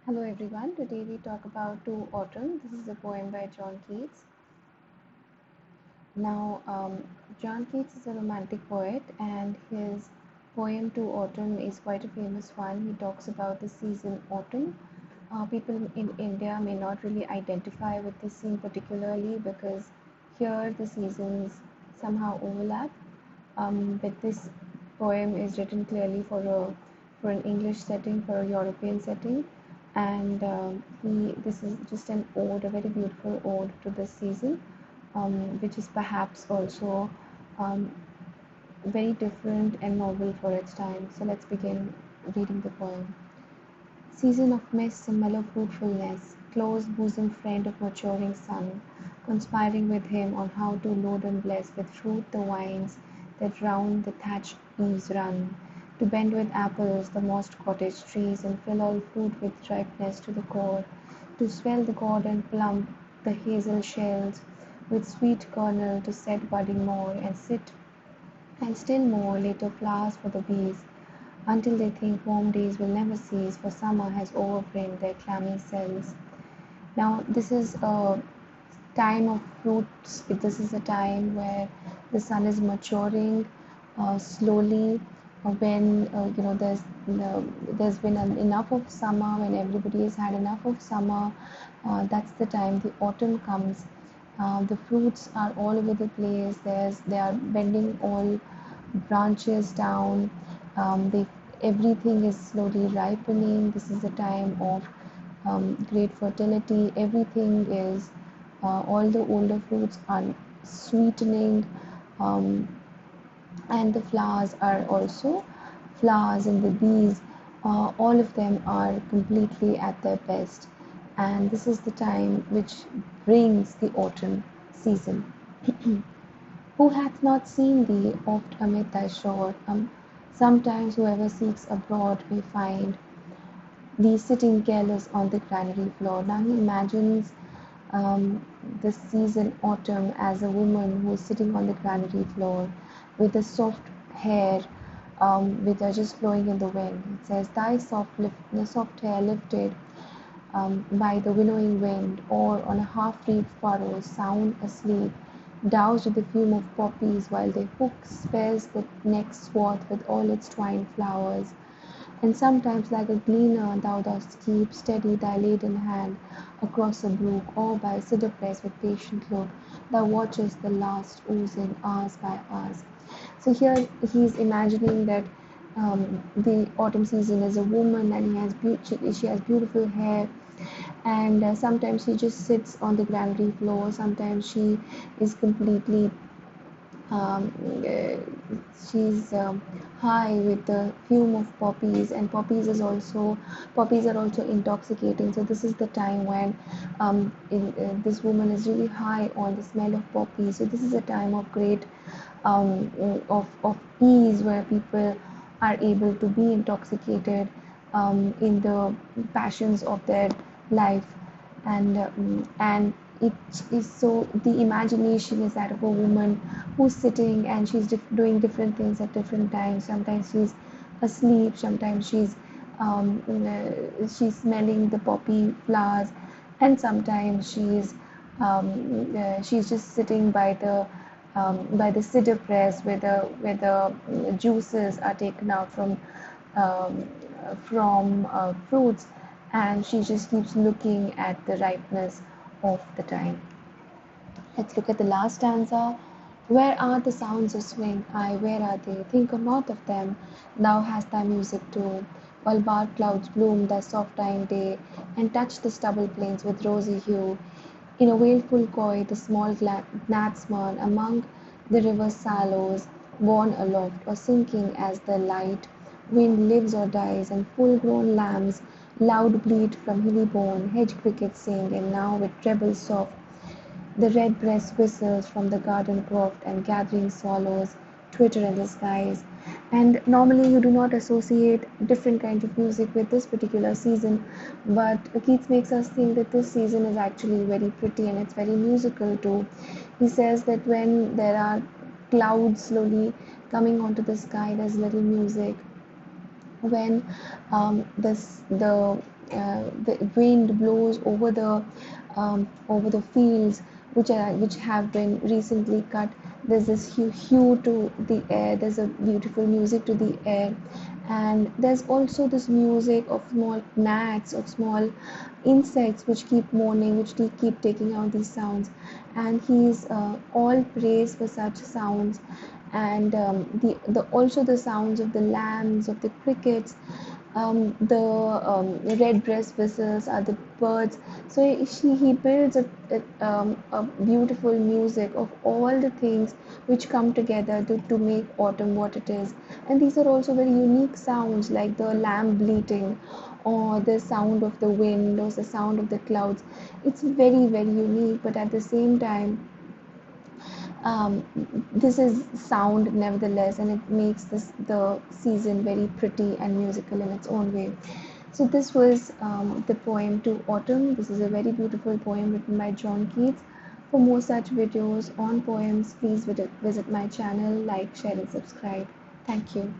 Hello everyone, today we talk about To Autumn. This is a poem by John Keats. Now, John Keats is a romantic poet, and his poem To Autumn is quite a famous one. He talks about the season autumn. People in India may not really identify with this scene particularly because here the seasons somehow overlap. But this poem is written clearly for an English setting, for a European setting, and he this is just an ode, a very beautiful ode to this season, which is perhaps also um, very different and novel for its time. So let's begin reading the poem. Season of mist and mellow fruitfulness, close bosom friend of maturing sun, conspiring with him on how to load and bless with fruit the vines that round the thatched eaves run, to bend with apples the mossed cottage trees, and fill all fruit with ripeness to the core, to swell the gourd and plump the hazel shells with sweet kernel, to set budding more, and sit and still more later flowers for the bees, until they think warm days will never cease, for summer has overbrimmed their clammy cells. Now, this is a time of fruits. This is a time where the sun is maturing slowly. When there's been enough of summer, when everybody has had enough of summer, that's the time the autumn comes. The fruits are all over the place. They are bending all branches down. They Everything is slowly ripening. This is a time of great fertility. Everything is all the older fruits are sweetening, um, and the flowers are also flowers, and the bees. All of them are completely at their best, and this is the time which brings the autumn season. Who hath not seen thee oft amid thy shore? Sometimes whoever seeks abroad may find thee sitting careless on the granary floor. Now he imagines um, the season autumn as a woman who is sitting on the granary floor with the soft hair which are just flowing in the wind. It says, thy the soft hair lifted by the winnowing wind, or on a half-reed furrow, sound asleep, doused with the fume of poppies, while their hook spares the next swath with all its twined flowers. And sometimes, like a gleaner, thou dost keep steady thy laden hand across a brook, or by a cedar press with patient look, thou watchest the last oozing hours by hours. So here he's imagining that the autumn season is a woman, and she has beautiful hair, and sometimes she just sits on the granary floor. Sometimes she is completely um, uh, she's high with the fume of poppies, and poppies are also intoxicating. So this is the time when this woman is really high on the smell of poppies. So this is a time of great of ease, where people are able to be intoxicated in the passions of their life, and it is so the imagination is that of a woman who's sitting, and she's doing different things at different times. Sometimes she's asleep, sometimes she's smelling the poppy flowers, and sometimes she's just sitting by the cedar press, where the juices are taken out um, from fruits, and she just keeps looking at the ripeness of the time. Let's look at the last stanza. Where are the sounds of swing? Aye, where are they? Think not of them. Thou hast thy music too. While barred clouds bloom thy soft dying day, and touch the stubble plains with rosy hue. In a wailful coy the small gnats mourn among the river's sallows, borne aloft or sinking as the light wind lives or dies, and full-grown lambs loud bleat from hilly bone, hedge crickets sing, and now with treble soft the redbreast whistles from the garden croft, and gathering swallows twitter in the skies. And normally you do not associate different kinds of music with this particular season, but Keats makes us think that this season is actually very pretty and it's very musical too. He says that when there are clouds slowly coming onto the sky, there's little music. When the the wind blows over the fields which have been recently cut. There's this hue to the air. There's a beautiful music to the air, and there's also this music of small gnats, of small insects which keep mourning, which keep taking out these sounds. And he's all praise for such sounds. And the also the sounds of the lambs, of the crickets, the red breast whistles are the birds. So he builds a beautiful music of all the things which come together to make autumn what it is. And these are also very unique sounds, like the lamb bleating, or the sound of the wind, or the sound of the clouds. It's very, very unique, but at the same time, um, this is sound nevertheless, and it makes the season very pretty and musical in its own way. So this was the poem to autumn. This is a very beautiful poem written by John Keats. For more such videos on poems, please visit my channel, like, share and subscribe. Thank you.